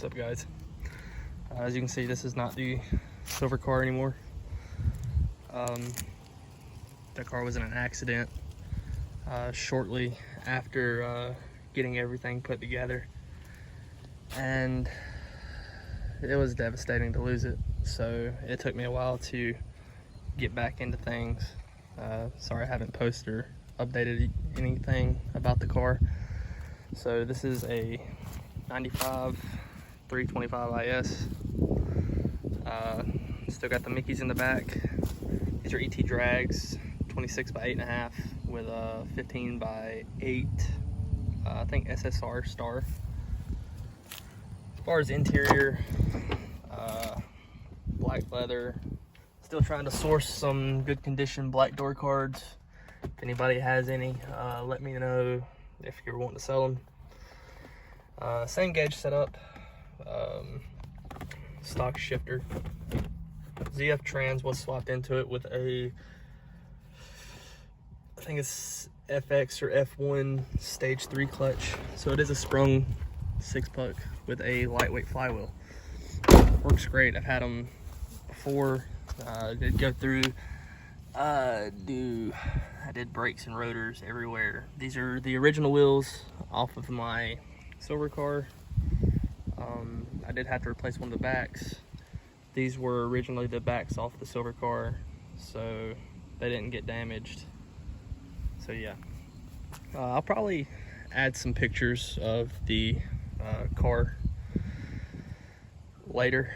What's up, guys? As you can see, this is not the silver car anymore. That car was in an accident shortly after getting everything put together, and it was devastating to lose it. So it took me a while to get back into things. Sorry I haven't posted or updated anything about the car. So this is a 95 325 IS. Still got the Mickeys in the back. These are ET drags, 26 by 8.5 with a 15 by 8, I think SSR star. As far as interior, black leather. Still trying to source some good condition black door cards. If anybody has any, let me know if you're wanting to sell them. Same gauge setup, stock shifter. ZF trans was swapped into it with a, I think it's FX or F1 stage 3 clutch. So it is a sprung 6-puck with a lightweight flywheel. Works great. I've had them before. Did go through, I did brakes and rotors everywhere. These are the original wheels off of my silver car. I did have to replace one of the backs. These were originally the backs off the silver car, so they didn't get damaged. So yeah, I'll probably add some pictures of the car later.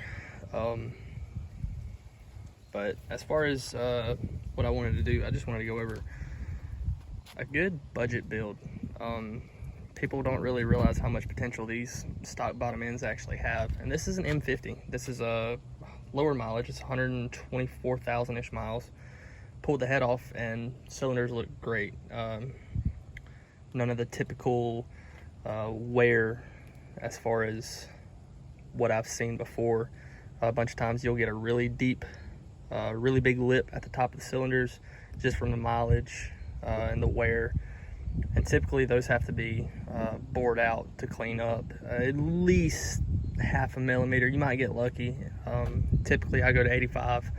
But as far as what I wanted to do, I just wanted to go over a good budget build. People don't really realize how much potential these stock bottom ends actually have. And this is an M50. This is a lower mileage. It's 124,000-ish miles. Pulled the head off and cylinders look great. None of the typical wear as far as what I've seen before. A bunch of times you'll get a really deep, really big lip at the top of the cylinders just from the mileage and the wear. And typically those have to be bored out to clean up, at least 0.5 millimeter. You might get lucky. Typically I go to 85.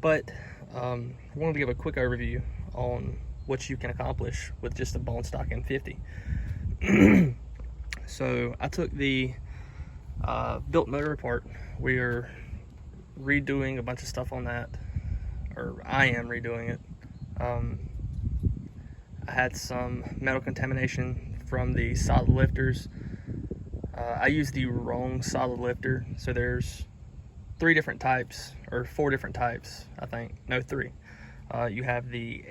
But I wanted to give a quick overview on what you can accomplish with just a bone stock M50. So I took the built motor apart. We are redoing a bunch of stuff on that, or I am redoing it. I had some metal contamination from the solid lifters. I used the wrong solid lifter, so there's 3 different types, or 4 different types, I think. No, 3. You have the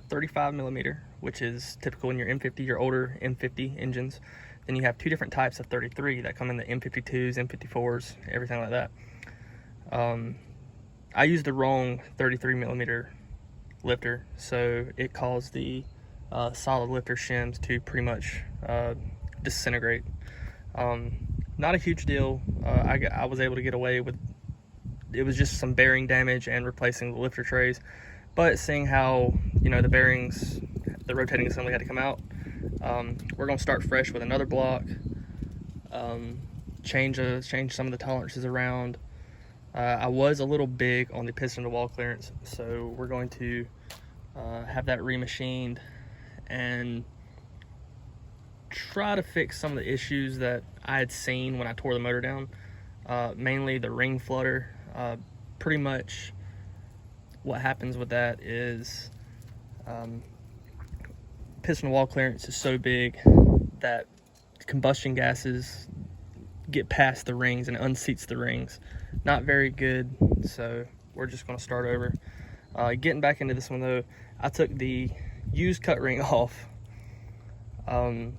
35 millimeter, which is typical in your M50, your older M50 engines. Then you have 2 different types of 33 that come in the M52s, M54s, everything like that. I used the wrong 33 millimeter lifter, so it caused the solid lifter shims to pretty much disintegrate. Not a huge deal. I was able to get away with, it was just some bearing damage and replacing the lifter trays. But seeing how, you know, the bearings, the rotating assembly had to come out, we're going to start fresh with another block, change some of the tolerances around. I was a little big on the piston to wall clearance, so we're going to have that remachined and try to fix some of the issues that I had seen when I tore the motor down, mainly the ring flutter. Pretty much what happens with that is piston wall clearance is so big that combustion gases get past the rings and unseats the rings. Not very good, so we're just going to start over. Getting back into this one though, I took the used cut ring off, a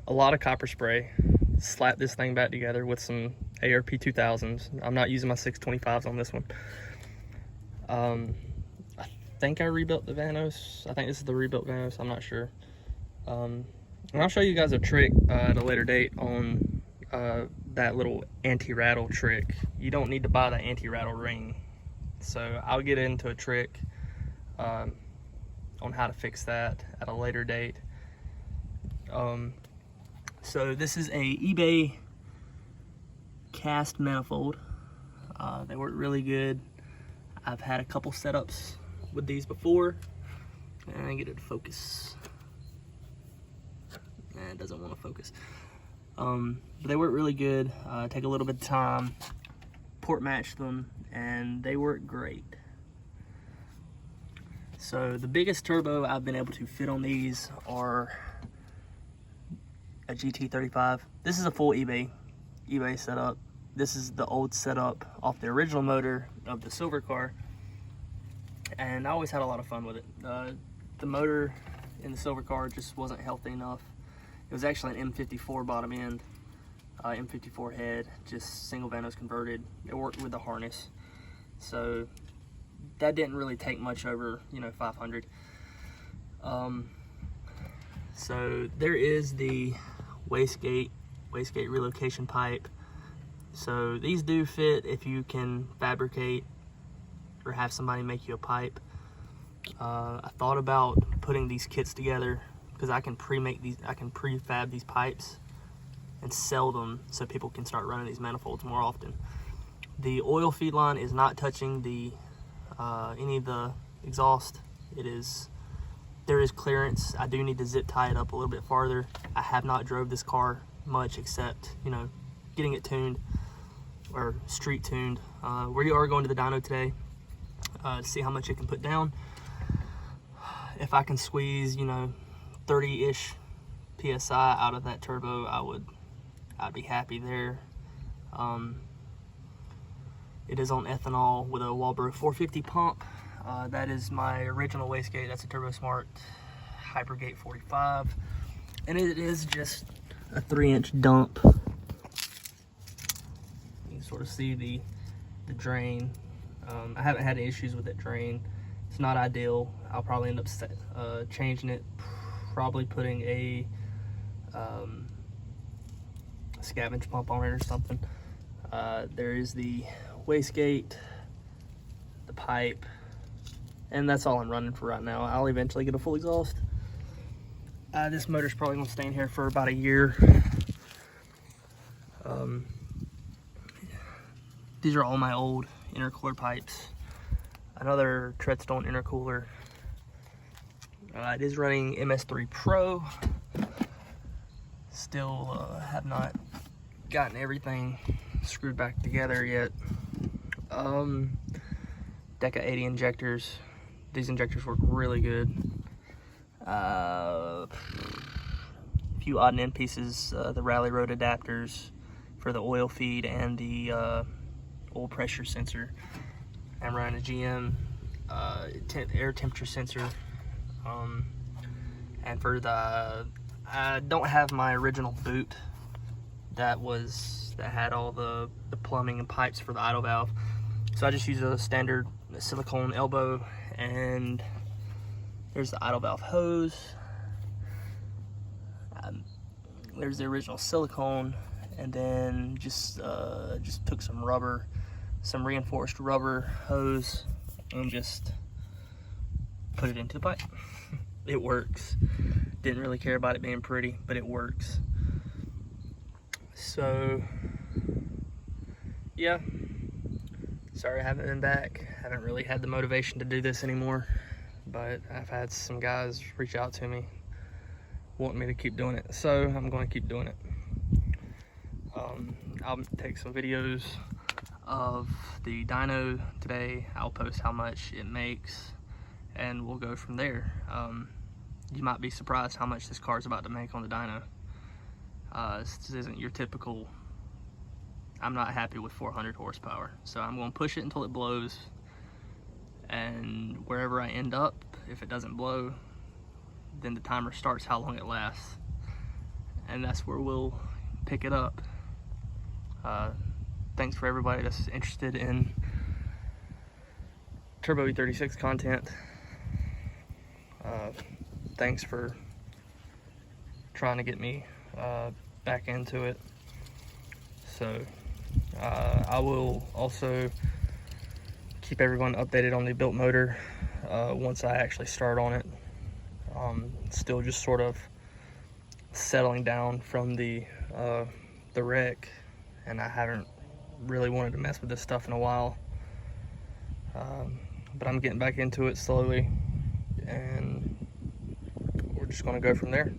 lot of copper spray, slapped this thing back together with some ARP 2000s. I'm not using my 625s on this one. I think I rebuilt the Vanos. I think this is the rebuilt Vanos. I'm not sure. And I'll show you guys a trick at a later date on that little anti-rattle trick. You don't need to buy the anti-rattle ring. So I'll get into a trick on how to fix that at a later date. So this is a eBay cast manifold. They work really good. I've had a couple setups with these before, and I get it to focus. And it doesn't want to focus. But they work really good. Take a little bit of time, port match them, and they work great. So the biggest turbo I've been able to fit on these are a GT35. This is a full eBay setup. This is the old setup off the original motor of the silver car, and I always had a lot of fun with it. The motor in the silver car just wasn't healthy enough. It was actually an M54 bottom end, M54 head, just single vanos converted. It worked with the harness, so that didn't really take much over, 500. So there is the wastegate relocation pipe. So these do fit if you can fabricate or have somebody make you a pipe. I thought about putting these kits together because I can prefab these pipes and sell them so people can start running these manifolds more often. The oil feed line is not touching the any of the exhaust. There is clearance. I do need to zip tie it up a little bit farther. I have not drove this car much except, getting it tuned or street tuned. We are going to the dyno today to see how much it can put down. If I can squeeze, 30-ish PSI out of that turbo, I'd be happy there. It is on ethanol with a Walbro 450 pump. That is my original wastegate. That's a Turbo Smart Hypergate 45. And it is just a 3-inch dump. You can sort of see the drain. I haven't had any issues with that drain. It's not ideal. I'll probably end up changing it, probably putting a scavenge pump on it or something. There is the wastegate, the pipe, and that's all I'm running for right now. I'll eventually get a full exhaust. This motor's probably gonna stay in here for about a year. These are all my old intercooler pipes. Another Treadstone intercooler. It is running MS3 Pro. Still have not gotten everything screwed back together yet. Deca 80 injectors. These injectors work really good. A few odd and end pieces, the rally road adapters for the oil feed and the oil pressure sensor. I'm running a GM air temperature sensor. And for I don't have my original boot that had all the plumbing and pipes for the idle valve. So I just use a standard silicone elbow, and there's the idle valve hose. There's the original silicone, and then just took some reinforced rubber hose, and just put it into the pipe. It works. Didn't really care about it being pretty, but it works. So yeah, sorry I haven't been back. Haven't really had the motivation to do this anymore, but I've had some guys reach out to me wanting me to keep doing it, so I'm going to keep doing it. I'll take some videos of the dyno today. I'll post how much it makes, and we'll go from there. You might be surprised how much this car is about to make on the dyno. This isn't your typical, I'm not happy with 400 horsepower, so I'm going to push it until it blows, and wherever I end up, if it doesn't blow, then the timer starts how long it lasts, and that's where we'll pick it up. Thanks for everybody that's interested in Turbo E36 content. Thanks for trying to get me back into it. So I will also keep everyone updated on the built motor once I actually start on it. Still just sort of settling down from the wreck, and I haven't really wanted to mess with this stuff in a while. But I'm getting back into it slowly, and we're just going to go from there.